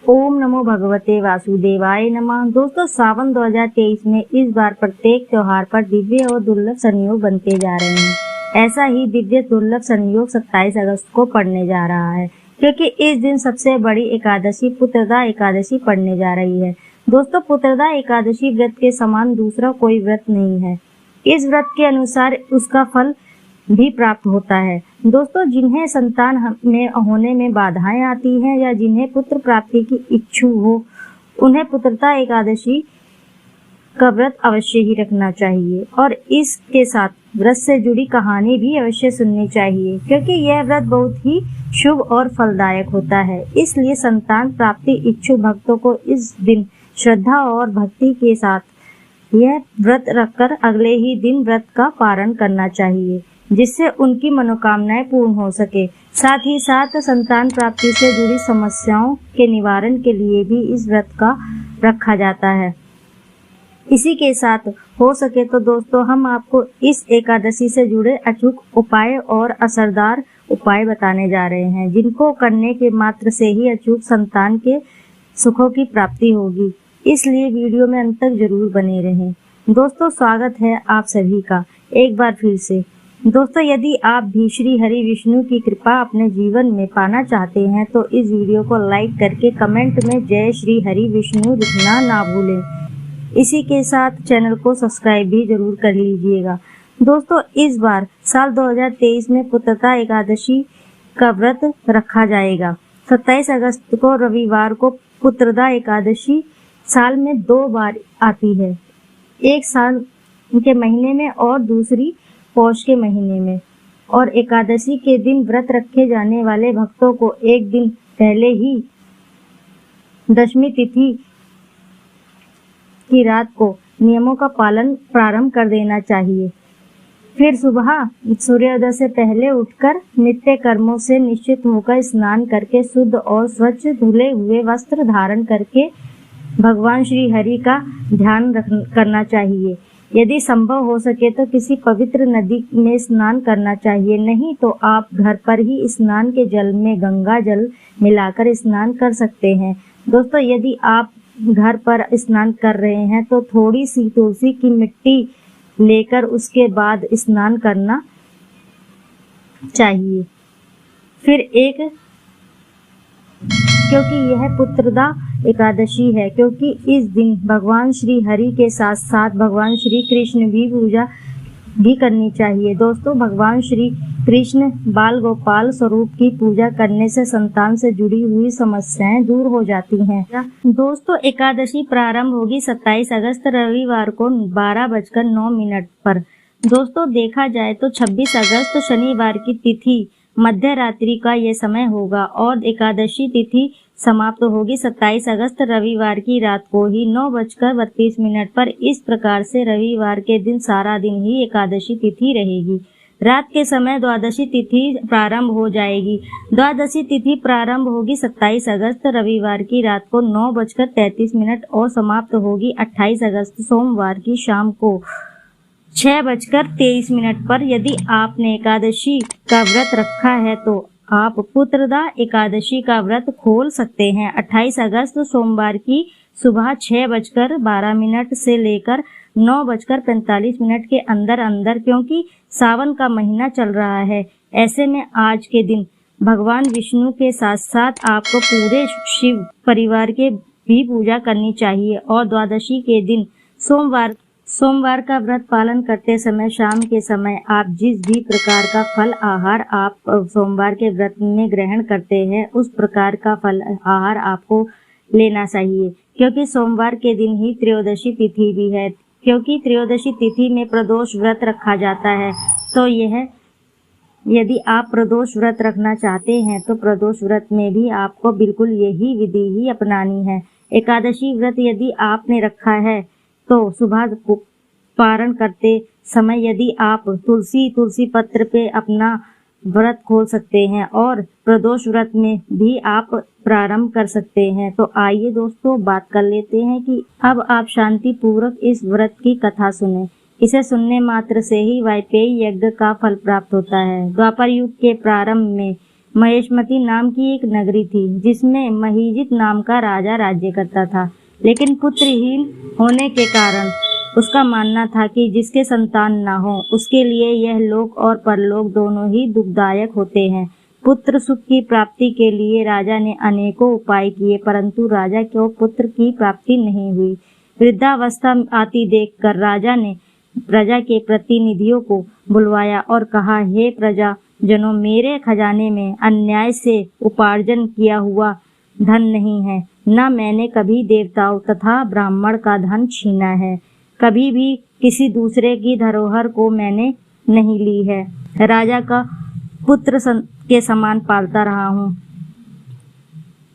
ओम नमो भगवते वासुदेवाय नमः। दोस्तों, सावन 2023 में इस बार प्रत्येक त्योहार पर दिव्य और दुर्लभ संयोग बनते जा रहे हैं। ऐसा ही दिव्य दुर्लभ संयोग 27 अगस्त को पड़ने जा रहा है, क्योंकि इस दिन सबसे बड़ी एकादशी पुत्रदा एकादशी पड़ने जा रही है। दोस्तों, पुत्रदा एकादशी व्रत के समान दूसरा कोई व्रत नहीं है। इस व्रत के अनुसार उसका फल भी प्राप्त होता है। दोस्तों, जिन्हें संतान में होने में बाधाएं आती हैं या जिन्हें पुत्र प्राप्ति की इच्छु हो, उन्हें पुत्रदा एकादशी का व्रत अवश्य ही रखना चाहिए और इसके साथ व्रत से जुड़ी कहानी भी अवश्य सुननी चाहिए, क्योंकि यह व्रत बहुत ही शुभ और फलदायक होता है। इसलिए संतान प्राप्ति इच्छु भक्तों को इस दिन श्रद्धा और भक्ति के साथ यह व्रत रखकर अगले ही दिन व्रत का पारण करना चाहिए, जिससे उनकी मनोकामनाएं पूर्ण हो सके। साथ ही साथ संतान प्राप्ति से जुड़ी समस्याओं के निवारण के लिए भी इस व्रत का रखा जाता है। इसी के साथ हो सके तो दोस्तों, हम आपको इस एकादशी से जुड़े अचूक उपाय और असरदार उपाय बताने जा रहे हैं, जिनको करने के मात्र से ही अचूक संतान के सुखों की प्राप्ति होगी। इसलिए वीडियो में अंत तक जरूर बने रहें। दोस्तों, स्वागत है आप सभी का एक बार फिर से। दोस्तों, यदि आप भी श्री हरि विष्णु की कृपा अपने जीवन में पाना चाहते हैं तो इस वीडियो को लाइक करके कमेंट में जय श्री हरि विष्णु लिखना ना भूलें। इसी के साथ चैनल को सब्सक्राइब भी जरूर कर लीजिएगा। दोस्तों, इस बार साल 2023 में पुत्रदा एकादशी का व्रत रखा जाएगा। 27 अगस्त को रविवार को पुत्रदा एकादशी साल में 2 बार आती है, एक साल के महीने में और दूसरी पौष के महीने में। और एकादशी के दिन व्रत रखे जाने वाले भक्तों को एक दिन पहले ही दशमी तिथि की रात को नियमों का पालन प्रारंभ कर देना चाहिए। फिर सुबह सूर्योदय से पहले उठकर नित्य कर्मों से निश्चित होकर स्नान करके शुद्ध और स्वच्छ धुले हुए वस्त्र धारण करके भगवान श्री हरि का ध्यान करना चाहिए। यदि संभव हो सके तो किसी पवित्र नदी में स्नान करना चाहिए, नहीं तो आप घर पर ही स्नान के जल में गंगा जल मिलाकर स्नान कर सकते हैं। दोस्तों, यदि आप घर पर स्नान कर रहे हैं तो थोड़ी सी तुलसी की मिट्टी लेकर उसके बाद स्नान करना चाहिए। फिर क्योंकि यह पुत्रदा एकादशी है, क्योंकि इस दिन भगवान श्री हरि के साथ साथ भगवान श्री कृष्ण भी पूजा भी करनी चाहिए। दोस्तों, भगवान श्री कृष्ण बाल गोपाल स्वरूप की पूजा करने से संतान से जुड़ी हुई समस्याएं दूर हो जाती हैं। दोस्तों, एकादशी प्रारंभ होगी 27 अगस्त रविवार को 12:09 पर। दोस्तों, देखा जाए तो 26 अगस्त शनिवार की तिथि मध्य रात्रि का ये समय होगा और एकादशी तिथि समाप्त होगी 27 अगस्त रविवार की रात को ही 9:32 पर। इस प्रकार से रविवार के दिन सारा दिन ही एकादशी तिथि रहेगी। रात के समय द्वादशी तिथि प्रारंभ हो जाएगी। द्वादशी तिथि प्रारंभ होगी 27 अगस्त रविवार की रात को 9:33 और समाप्त होगी 28 अगस्त सोमवार की शाम को 6:23 पर। यदि आपने एकादशी का व्रत रखा है तो आप पुत्रदा एकादशी का व्रत खोल सकते हैं 28 अगस्त सोमवार की सुबह 6:12 से लेकर 9:45 के अंदर, क्योंकि सावन का महीना चल रहा है। ऐसे में आज के दिन भगवान विष्णु के साथ साथ आपको पूरे शिव परिवार के भी पूजा करनी चाहिए। और द्वादशी के दिन सोमवार का व्रत पालन करते समय शाम के समय आप जिस भी प्रकार का फल आहार आप सोमवार के व्रत में ग्रहण करते हैं, उस प्रकार का फल आहार आपको लेना चाहिए, क्योंकि सोमवार के दिन ही त्रयोदशी तिथि भी है। क्योंकि त्रयोदशी तिथि में प्रदोष व्रत रखा जाता है, तो यदि आप प्रदोष व्रत रखना चाहते हैं तो प्रदोष व्रत में भी आपको बिल्कुल यही विधि ही अपनानी है। एकादशी व्रत यदि आपने रखा है तो सुबह पारण करते समय यदि आप तुलसी पत्र पे अपना व्रत खोल सकते हैं और प्रदोष व्रत में भी आप प्रारंभ कर सकते हैं। तो आइए दोस्तों, बात कर लेते हैं कि अब आप शांति पूर्वक इस व्रत की कथा सुने। इसे सुनने मात्र से ही वाजपेयी यज्ञ का फल प्राप्त होता है। द्वापर युग के प्रारंभ में महेशमती नाम की एक नगरी थी जिसमें महीजित नाम का राजा राज्य करता था, लेकिन पुत्रहीन होने के कारण उसका मानना था कि जिसके संतान न हो उसके लिए यह लोक और परलोक दोनों ही दुखदायक होते हैं। पुत्र सुख की प्राप्ति के लिए राजा ने अनेकों उपाय किए, परंतु राजा को पुत्र की प्राप्ति नहीं हुई। वृद्धावस्था आती देखकर राजा ने प्रजा के प्रतिनिधियों को बुलवाया और कहा, हे प्रजा जनों, मेरे खजाने में अन्याय से उपार्जन किया हुआ धन नहीं है, न मैंने कभी देवताओं तथा ब्राह्मण का धन छीना है, कभी भी किसी दूसरे की धरोहर को मैंने नहीं ली है। राजा का पुत्र के समान पालता रहा हूँ,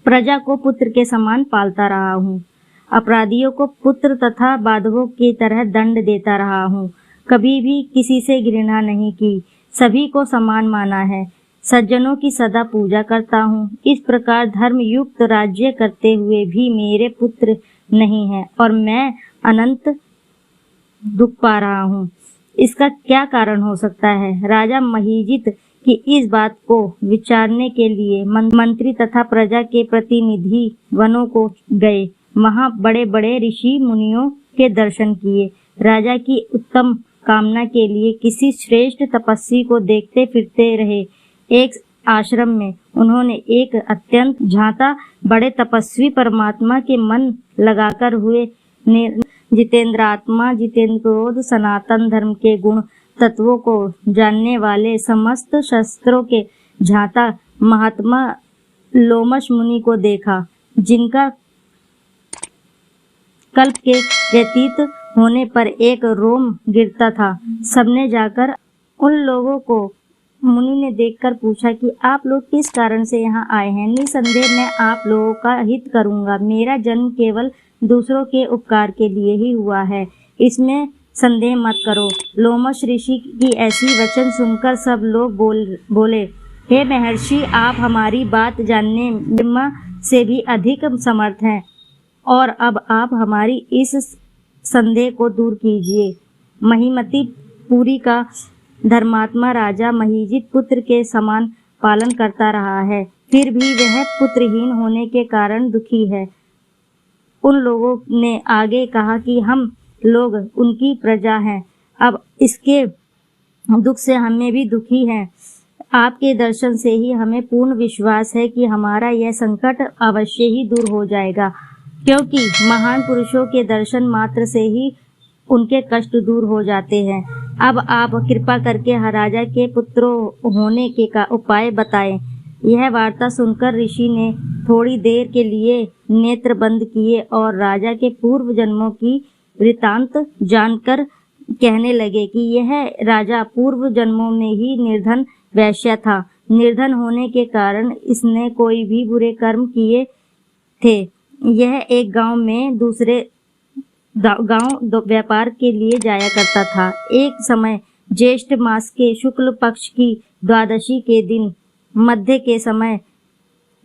प्रजा को पुत्र के समान पालता रहा हूँ, अपराधियों को पुत्र तथा बांधवों की तरह दंड देता रहा हूँ, कभी भी किसी से घृणा नहीं की, सभी को समान माना है, सज्जनों की सदा पूजा करता हूँ। इस प्रकार धर्म युक्त राज्य करते हुए भी मेरे पुत्र नहीं है और मैं अनंत दुख पा रहा हूँ। इसका क्या कारण हो सकता है? राजा महीजित की इस बात को विचारने के लिए मंत्री तथा प्रजा के प्रतिनिधि वनों को गए। वहां बड़े बड़े ऋषि मुनियों के दर्शन किए। राजा की उत्तम कामना के लिए किसी श्रेष्ठ तपस्वी को देखते फिरते रहे। एक आश्रम में उन्होंने एक अत्यंत झांता बड़े तपस्वी परमात्मा के मन लगाकर हुए जितेंद्रात्मा, जितेंद्र क्रोध, सनातन धर्म के गुण तत्वों को जानने वाले समस्त शास्त्रों के झांता महात्मा लोमश मुनि को देखा, जिनका कल्प के व्यतीत होने पर एक रोम गिरता था। सबने जाकर उन लोगों को मुनि ने देखकर पूछा कि आप लोग किस कारण से यहाँ आए हैं? निसंदेह मैं आप लोगों का हित करूँगा। मेरा जन्म केवल दूसरों के उपकार के लिए ही हुआ है, इसमें संदेह मत करो। लोमश ऋषि की ऐसी वचन सुनकर सब लोग बोले, हे महर्षि, आप हमारी बात जानने में से भी अधिक समर्थ हैं और अब आप हमारी इस संदेह को दूर कीजिए। महिमती पुरी का धर्मात्मा राजा महीजित पुत्र के समान पालन करता रहा है, फिर भी वह पुत्रहीन होने के कारण दुखी है। उन लोगों ने आगे कहा कि हम लोग उनकी प्रजा हैं, अब इसके दुख से हमें भी दुखी हैं। आपके दर्शन से ही हमें पूर्ण विश्वास है कि हमारा यह संकट अवश्य ही दूर हो जाएगा, क्योंकि महान पुरुषों के दर्शन मात्र से ही उनके कष्ट दूर हो जाते हैं। अब आप कृपा करके राजा के पुत्रों होने के का उपाय बताएं। यह वार्ता सुनकर ऋषि ने थोड़ी देर के लिए नेत्र बंद किए और राजा के पूर्व जन्मों की वृतांत जानकर कहने लगे कि यह राजा पूर्व जन्मों में ही निर्धन वैश्य था। निर्धन होने के कारण इसने कोई भी बुरे कर्म किए थे। यह एक गांव में दूसरे गांव व्यापार के लिए जाया करता था। एक समय ज्येष्ठ मास के शुक्ल पक्ष की द्वादशी के दिन मध्य के समय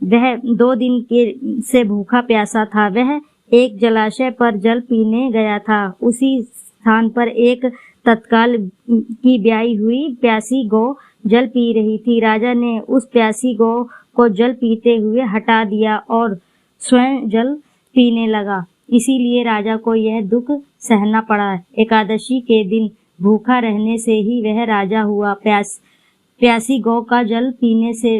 वह 2 दिन के से भूखा प्यासा था। वह एक जलाशय पर जल पीने गया था। उसी स्थान पर एक तत्काल की ब्याई हुई प्यासी गौ जल पी रही थी। राजा ने उस प्यासी गौ को जल पीते हुए हटा दिया और स्वयं जल पीने लगा। इसीलिए राजा को यह दुख सहना पड़ा। एकादशी के दिन भूखा रहने से ही वह राजा हुआ। प्यासी गौ का जल पीने से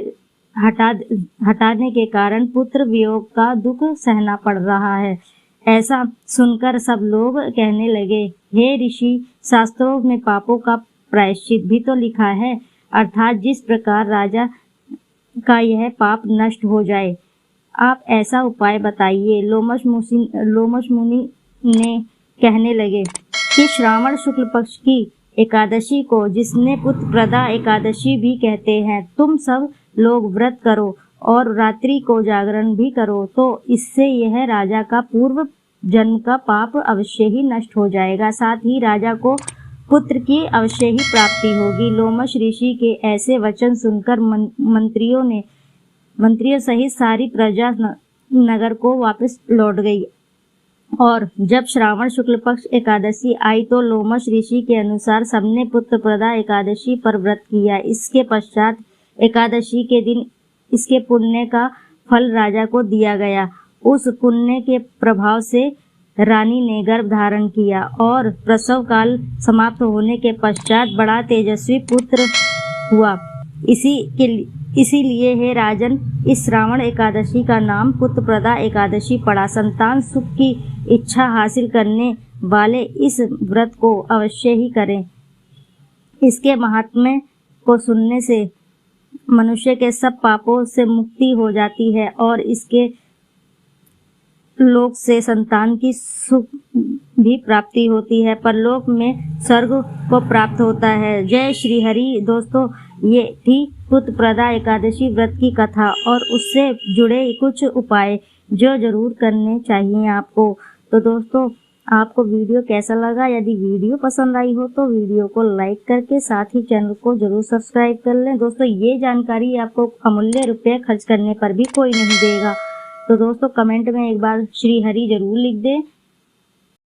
हटाने के कारण पुत्र वियोग का दुख सहना पड़ रहा है। ऐसा सुनकर सब लोग कहने लगे, हे ऋषि, शास्त्रों में पापों का प्रायश्चित भी तो लिखा है, अर्थात जिस प्रकार राजा का यह पाप नष्ट हो जाए, आप ऐसा उपाय बताइए। लोमश मुनि ने कहने लगे कि श्रावण शुक्ल पक्ष की एकादशी को, जिसने पुत्रप्रदा एकादशी भी कहते हैं, तुम सब लोग व्रत करो और रात्रि को जागरण भी करो, तो इससे यह राजा का पूर्व जन्म का पाप अवश्य ही नष्ट हो जाएगा। साथ ही राजा को पुत्र की अवश्य ही प्राप्ति होगी। लोमश ऋषि के ऐसे वचन सुनकर मंत्रियों सहित सारी प्रजा नगर को वापस लौट गई और जब श्रावण शुक्ल पक्ष एकादशी आई तो लोमश ऋषि के अनुसार सबने पुत्रप्रदा एकादशी पर व्रत किया। इसके पश्चात एकादशी के दिन इसके पुण्य का फल राजा को दिया गया। उस पुण्य के प्रभाव से रानी ने गर्भ धारण किया और प्रसव काल समाप्त होने के पश्चात बड़ा तेजस्वी पुत्र हुआ। इसीलिए हे राजन, इस श्रावण एकादशी का नाम पुत्रप्रदा एकादशी पड़ा। संतान सुख की इच्छा हासिल करने वाले इस व्रत को अवश्य ही करें। इसके महात्म्य को सुनने से मनुष्य के सब पापों से मुक्ति हो जाती है और इसके लोक से संतान की सुख भी प्राप्ति होती है, परलोक में स्वर्ग को प्राप्त होता है। जय श्री हरि। दोस्तों, ये थी पुत्रप्रदा एकादशी व्रत की कथा और उससे जुड़े कुछ उपाय जो जरूर करने चाहिए आपको। तो दोस्तों, आपको वीडियो कैसा लगा? यदि वीडियो पसंद आई हो तो वीडियो को लाइक करके साथ ही चैनल को जरूर सब्सक्राइब कर लें। दोस्तों, ये जानकारी आपको अमूल्य रुपये खर्च करने पर भी कोई नहीं देगा। तो दोस्तों, कमेंट में एक बार श्री हरि जरूर लिख दें।